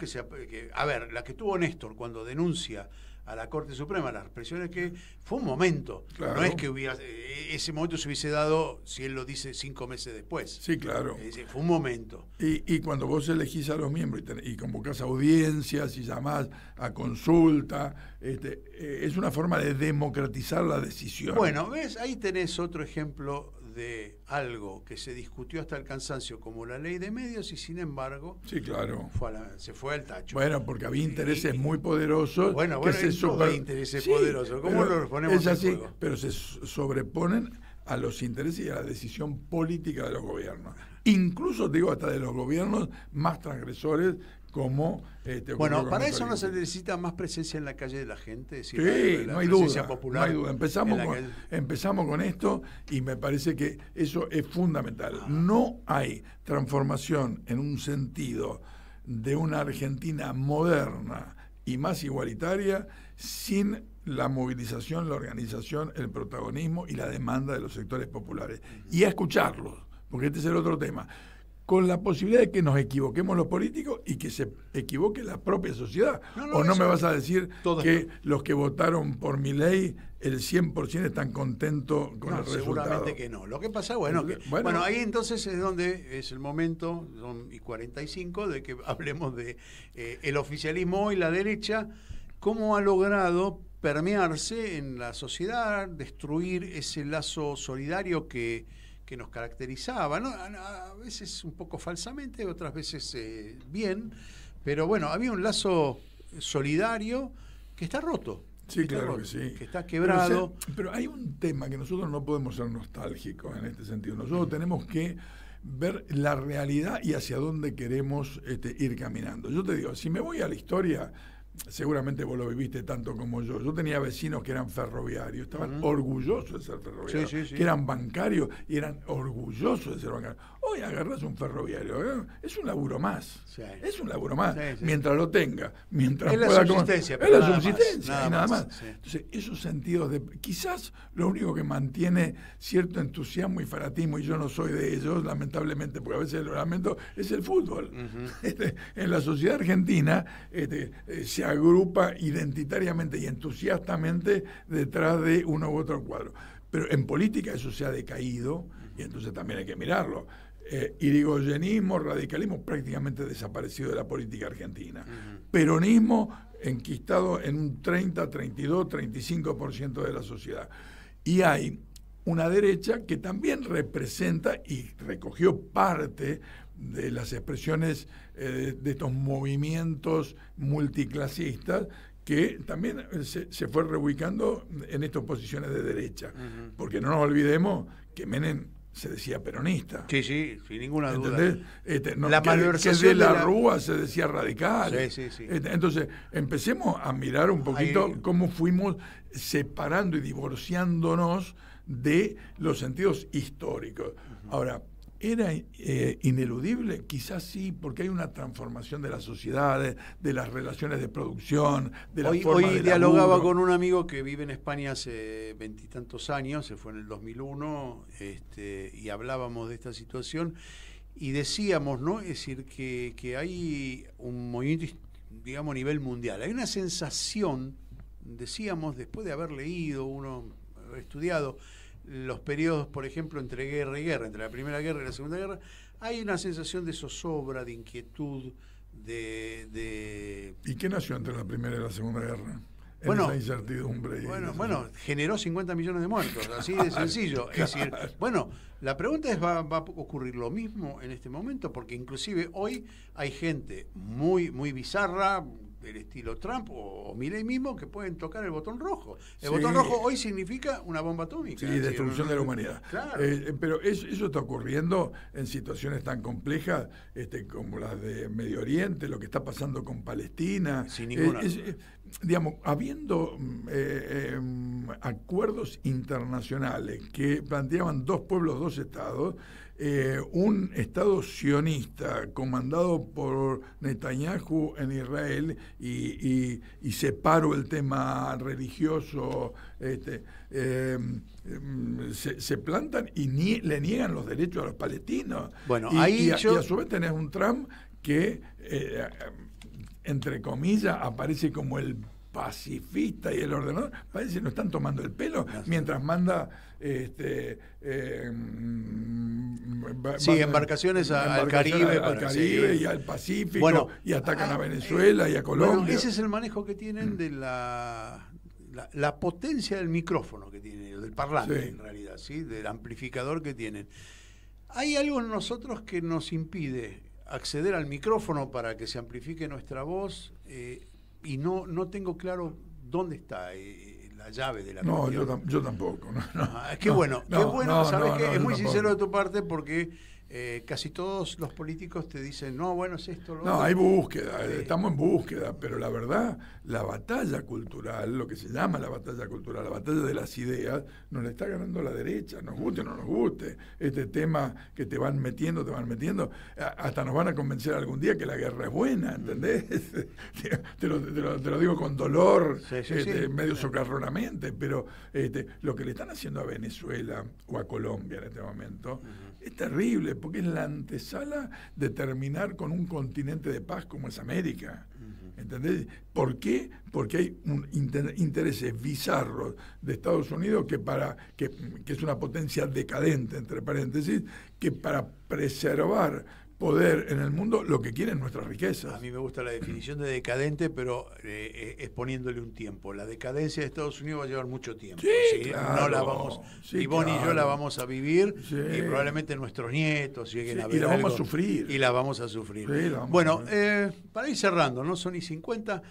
a ver, la que tuvo Néstor cuando denuncia a la Corte Suprema las presiones, que fue un momento, claro. No es que ese momento se hubiese dado si él lo dice 5 meses después. Sí, claro. Fue un momento. Y cuando vos elegís a los miembros y convocás audiencias y llamás a consulta, es una forma de democratizar la decisión. Bueno, ¿ves? Ahí tenés otro ejemplo de algo que se discutió hasta el cansancio como la ley de medios y sin embargo sí, claro. se fue al tacho. Bueno, porque había intereses muy poderosos. Bueno, hay intereses poderosos. ¿Cómo los ponemos es así, en juego? Pero se sobreponen a los intereses y a la decisión política de los gobiernos. Incluso, digo, hasta de los gobiernos más transgresores como... bueno, para eso no se necesita más presencia en la calle de la gente, es decir, sí, la no hay presencia duda, popular. No hay duda. Empezamos con esto y me parece que eso es fundamental. No hay transformación en un sentido de una Argentina moderna y más igualitaria sin la movilización, la organización, el protagonismo y la demanda de los sectores populares. Y a escucharlos, porque este es el otro tema. Con la posibilidad de que nos equivoquemos los políticos y que se equivoque la propia sociedad. ¿O no me vas a decir que los que votaron por mi ley, el 100% están contentos con el resultado? Seguramente que no. Lo que pasa, bueno, ahí entonces es donde es el momento, son y 45, de que hablemos de el oficialismo y la derecha, cómo ha logrado permearse en la sociedad, destruir ese lazo solidario que nos caracterizaba, ¿no? A veces un poco falsamente, otras veces bien, pero bueno, había un lazo solidario que está roto. Sí, claro que sí. Que está quebrado. Pero hay un tema que nosotros no podemos ser nostálgicos en este sentido. Nosotros tenemos que ver la realidad y hacia dónde queremos ir caminando. Yo te digo, si me voy a la historia, seguramente vos lo viviste tanto como yo. Yo tenía vecinos que eran ferroviarios, estaban orgullosos de ser ferroviarios, que eran bancarios y eran orgullosos de ser bancarios. Hoy agarras un ferroviario, es un laburo más. Es un laburo más. Mientras lo tenga, mientras pueda... Es la subsistencia y nada más. Entonces, esos sentidos de... Quizás lo único que mantiene cierto entusiasmo y fanatismo, y yo no soy de ellos, lamentablemente, porque a veces lo lamento, es el fútbol. En la sociedad argentina se agrupa identitariamente y entusiastamente detrás de uno u otro cuadro. Pero en política eso se ha decaído y entonces también hay que mirarlo. Irigoyenismo, radicalismo prácticamente desaparecido de la política argentina. Peronismo enquistado en un 30, 32, 35% de la sociedad. Y hay una derecha que también representa y recogió parte de las expresiones de estos movimientos multiclasistas que también se fue reubicando en estas posiciones de derecha. Porque no nos olvidemos que Menem se decía peronista. Sí, sin ninguna duda. La malversación que de la Rúa se decía radical. Entonces, empecemos a mirar un poquito cómo fuimos separando y divorciándonos de los sentidos históricos. Ahora, ¿era ineludible? Quizás sí, porque hay una transformación de las sociedades, de las relaciones de producción, de la forma de Hoy dialogaba con un amigo que vive en España hace 20 y tantos años, se fue en el 2001, y hablábamos de esta situación, y decíamos, ¿no? Es decir, que hay un movimiento, digamos, a nivel mundial. Hay una sensación, decíamos, después de haber leído, haber estudiado los periodos, por ejemplo, entre guerra y guerra, entre la Primera Guerra y la Segunda Guerra, hay una sensación de zozobra, de inquietud, de... ¿Y qué nació entre la Primera y la Segunda Guerra? Bueno, esa incertidumbre. Generó 50 millones de muertos, así de sencillo. Es decir, la pregunta es, ¿va a ocurrir lo mismo en este momento? Porque inclusive hoy hay gente muy, muy bizarra, del estilo Trump o Milei mismo que pueden tocar el botón rojo. El Sí. botón rojo hoy significa una bomba atómica. Sí, destrucción de la humanidad. Claro. Pero eso está ocurriendo en situaciones tan complejas como las de Medio Oriente, lo que está pasando con Palestina. Sin ninguna digamos, habiendo acuerdos internacionales que planteaban 2 pueblos, 2 estados, un Estado sionista comandado por Netanyahu en Israel y separo el tema religioso, se plantan y le niegan los derechos a los palestinos. Bueno, y a su vez tenés un Trump que, entre comillas, aparece como el pacifista y el ordenador, parece que nos están tomando el pelo mientras manda embarcaciones al Caribe, al Caribe y al Pacífico, y atacan a Venezuela y a Colombia. Bueno, ese es el manejo que tienen de la potencia del micrófono que tienen, del parlante en realidad, ¿sí? Del amplificador que tienen. Hay algo en nosotros que nos impide acceder al micrófono para que se amplifique nuestra voz, y no tengo claro dónde está la llave de la cuestión. No, yo tampoco. Qué bueno, ¿sabes qué? Es muy sincero de tu parte porque casi todos los políticos te dicen, no, bueno, es esto, lo otro. Hay búsqueda, estamos en búsqueda, pero la verdad, la batalla cultural, lo que se llama la batalla cultural, la batalla de las ideas, nos la está ganando la derecha, nos guste o no nos guste. Este tema que te van metiendo, hasta nos van a convencer algún día que la guerra es buena, ¿entendés? te lo digo con dolor, medio socarronamente, pero lo que le están haciendo a Venezuela o a Colombia en este momento es terrible, porque es la antesala de terminar con un continente de paz como es América. ¿Entendés? ¿Por qué? Porque hay intereses bizarros de Estados Unidos que es una potencia decadente, entre paréntesis, que para preservar poder en el mundo lo que quieren nuestras riquezas. A mí me gusta la definición de decadente, pero es poniéndole un tiempo. La decadencia de Estados Unidos va a llevar mucho tiempo. Sí, claro, no la vamos, y Bonnie y yo la vamos a vivir, y probablemente nuestros nietos lleguen a ver. Y la algo, vamos a sufrir. Y la vamos a sufrir. Bueno, para ir cerrando, ¿no? Son y 50.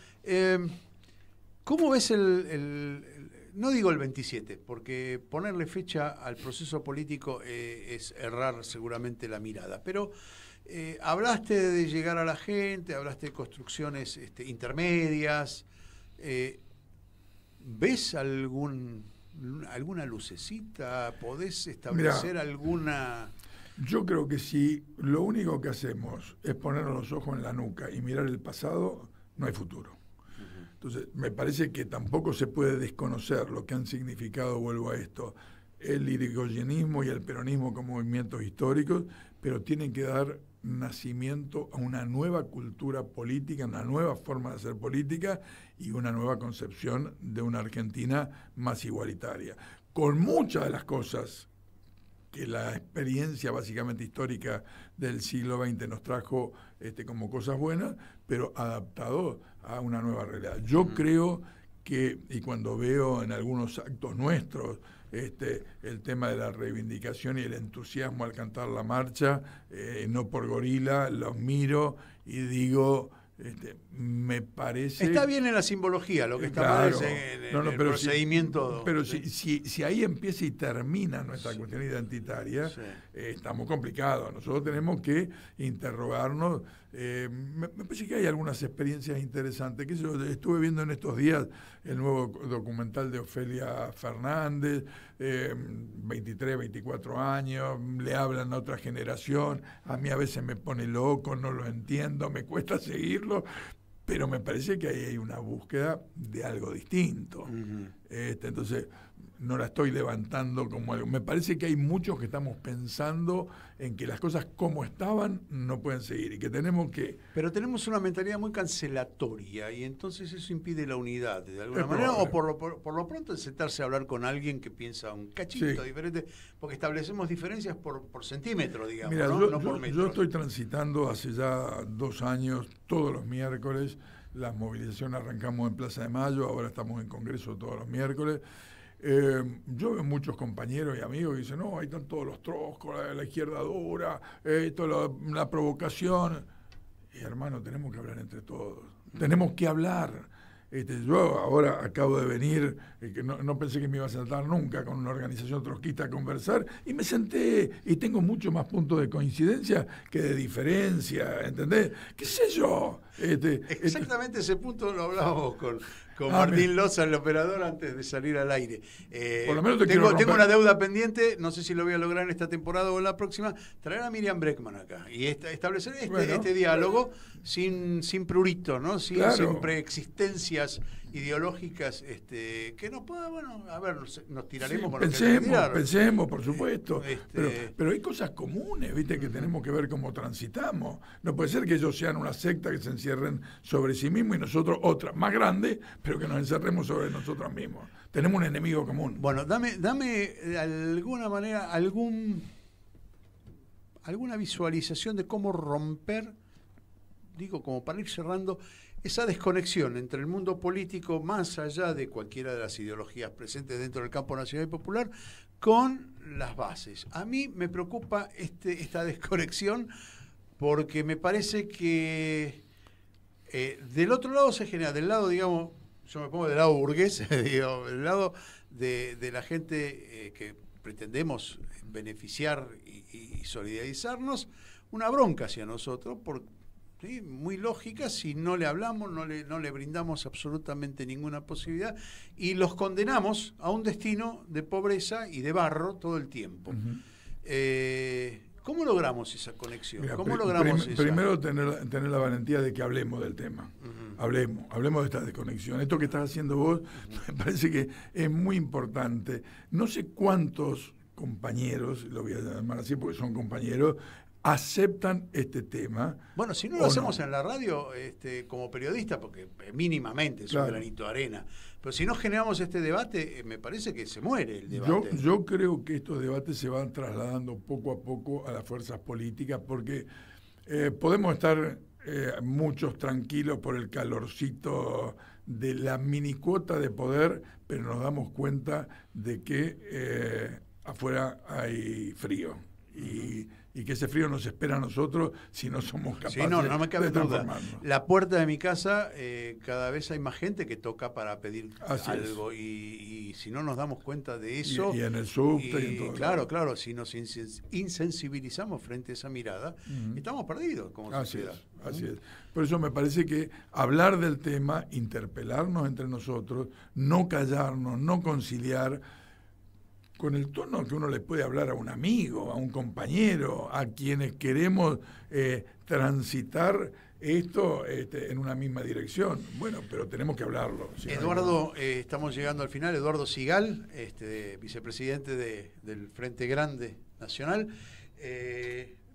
¿Cómo ves no digo el 27, porque ponerle fecha al proceso político es errar seguramente la mirada, pero hablaste de llegar a la gente, hablaste de construcciones intermedias. ¿Ves alguna lucecita? ¿Podés establecer alguna...? Yo creo que si lo único que hacemos es ponernos los ojos en la nuca y mirar el pasado, no hay futuro. Entonces, me parece que tampoco se puede desconocer lo que han significado, vuelvo a esto, el irigoyenismo y el peronismo como movimientos históricos, pero tienen que dar nacimiento a una nueva cultura política, una nueva forma de hacer política y una nueva concepción de una Argentina más igualitaria. Con muchas de las cosas que la experiencia básicamente histórica del siglo XX nos trajo como cosas buenas, pero adaptado a una nueva realidad. Yo creo que, y cuando veo en algunos actos nuestros, el tema de la reivindicación y el entusiasmo al cantar la marcha, no por gorila, los miro y digo, me parece... Está bien en la simbología, lo que está mal es en el procedimiento. Pero si ahí empieza y termina nuestra cuestión identitaria, estamos complicados. Nosotros tenemos que interrogarnos. Me parece que hay algunas experiencias interesantes. Que yo estuve viendo en estos días el nuevo documental de Ofelia Fernández, 23, 24 años, le hablan a otra generación. A mí a veces me pone loco, no lo entiendo, me cuesta seguirlo, pero me parece que ahí hay una búsqueda de algo distinto. Entonces, no la estoy levantando como algo. Me parece que hay muchos que estamos pensando en que las cosas como estaban no pueden seguir y que tenemos que... Pero tenemos una mentalidad muy cancelatoria y entonces eso impide la unidad de alguna manera, o por lo pronto sentarse a hablar con alguien que piensa un cachito diferente, porque establecemos diferencias por centímetro, digamos. Mira, no por metro. Yo estoy transitando hace ya 2 años, todos los miércoles, las movilizaciones arrancamos en Plaza de Mayo, ahora estamos en Congreso todos los miércoles. Yo veo muchos compañeros y amigos que dicen, no, ahí están todos los troscos, la izquierda dura, la provocación. Y hermano, tenemos que hablar entre todos. Tenemos que hablar. Yo ahora acabo de venir, que no pensé que me iba a sentar nunca con una organización trotskista a conversar, y me senté y tengo mucho más puntos de coincidencia que de diferencia, ¿entendés? ¿Qué sé yo? Exactamente ese punto lo hablábamos con Martín Loza, el operador, antes de salir al aire. Por lo menos tengo una deuda pendiente, no sé si lo voy a lograr en esta temporada o en la próxima, traer a Miriam Breckman acá y establecer este diálogo sin prurito, ¿no? Sin preexistencias ideológicas que nos pueda, a ver, nos tiraremos con pensemos, por supuesto, pero hay cosas comunes, ¿viste? Que tenemos que ver cómo transitamos. No puede ser que ellos sean una secta que se encierren sobre sí mismos y nosotros otra, más grande, pero que nos encerremos sobre nosotros mismos. Tenemos un enemigo común. Bueno, dame de alguna manera alguna visualización de cómo romper, digo, como para ir cerrando, esa desconexión entre el mundo político, más allá de cualquiera de las ideologías presentes dentro del campo nacional y popular, con las bases. A mí me preocupa esta desconexión, porque me parece que del otro lado se genera, del lado, digamos, yo me pongo del lado burgués, digo, del lado de la gente que pretendemos beneficiar y solidarizarnos, una bronca hacia nosotros, ¿sí? Muy lógica, si no le hablamos, no le brindamos absolutamente ninguna posibilidad y los condenamos a un destino de pobreza y de barro todo el tiempo. ¿Cómo logramos esa conexión? Mira, ¿Cómo logramos esa? Primero tener la valentía de que hablemos del tema. Hablemos de esta desconexión. Esto que estás haciendo vos me parece que es muy importante. No sé cuántos compañeros, lo voy a llamar así porque son compañeros, aceptan este tema. Bueno, si no lo hacemos en la radio, como periodista, porque mínimamente es un granito de arena, pero si no generamos este debate, me parece que se muere el debate. Yo creo que estos debates se van trasladando poco a poco a las fuerzas políticas, porque podemos estar muchos tranquilos por el calorcito de la minicuota de poder, pero nos damos cuenta de que afuera hay frío. Y que ese frío nos espera a nosotros si no somos capaces no me cabe de transformarnos. Duda. La puerta de mi casa, cada vez hay más gente que toca para pedir algo y si no nos damos cuenta de eso... Y en el subte y en todo. Claro, si nos insensibilizamos frente a esa mirada, estamos perdidos como sociedad. Así es. Por eso me parece que hablar del tema, interpelarnos entre nosotros, no callarnos, no conciliar, con el tono que uno le puede hablar a un amigo, a un compañero, a quienes queremos transitar esto en una misma dirección. Bueno, pero tenemos que hablarlo. Eduardo, estamos llegando al final. Eduardo Sigal, vicepresidente del Frente Grande Nacional.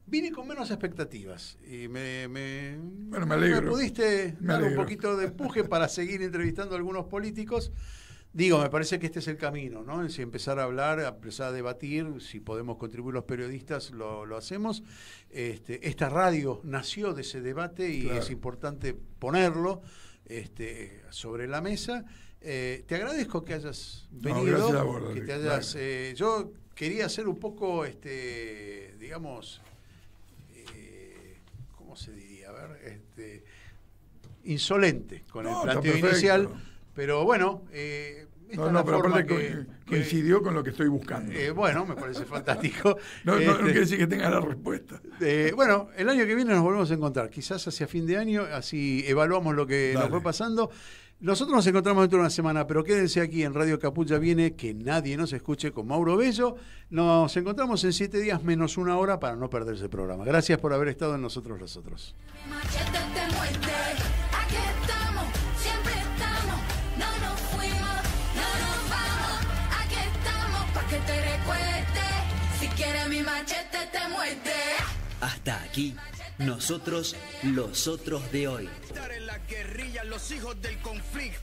Vine con menos expectativas y me alegro. Me pudiste dar un poquito de empuje para seguir entrevistando a algunos políticos. Digo, me parece que este es el camino, ¿no? Si empezar a hablar, empezar a debatir, si podemos contribuir los periodistas, lo hacemos. Esta radio nació de ese debate y es importante ponerlo sobre la mesa. Te agradezco que hayas venido. Gracias a vos, que te hayas, yo quería hacer un poco, digamos, ¿cómo se diría? A ver, insolente con el planteo inicial. Pero bueno, pero aparte coincidió con lo que estoy buscando. Bueno, me parece fantástico. No quiere decir que tenga la respuesta. Bueno, el año que viene nos volvemos a encontrar, quizás hacia fin de año, así evaluamos lo que nos fue pasando. Nosotros nos encontramos dentro de una semana, pero quédense aquí en Radio Capucha Viene, que nadie nos escuche, con Mauro Bello. Nos encontramos en 7 días menos 1 hora para no perderse el programa. Gracias por haber estado en Nosotros los Otros. Hasta aquí, nosotros los otros de hoy. En la guerrilla, los hijos del conflicto.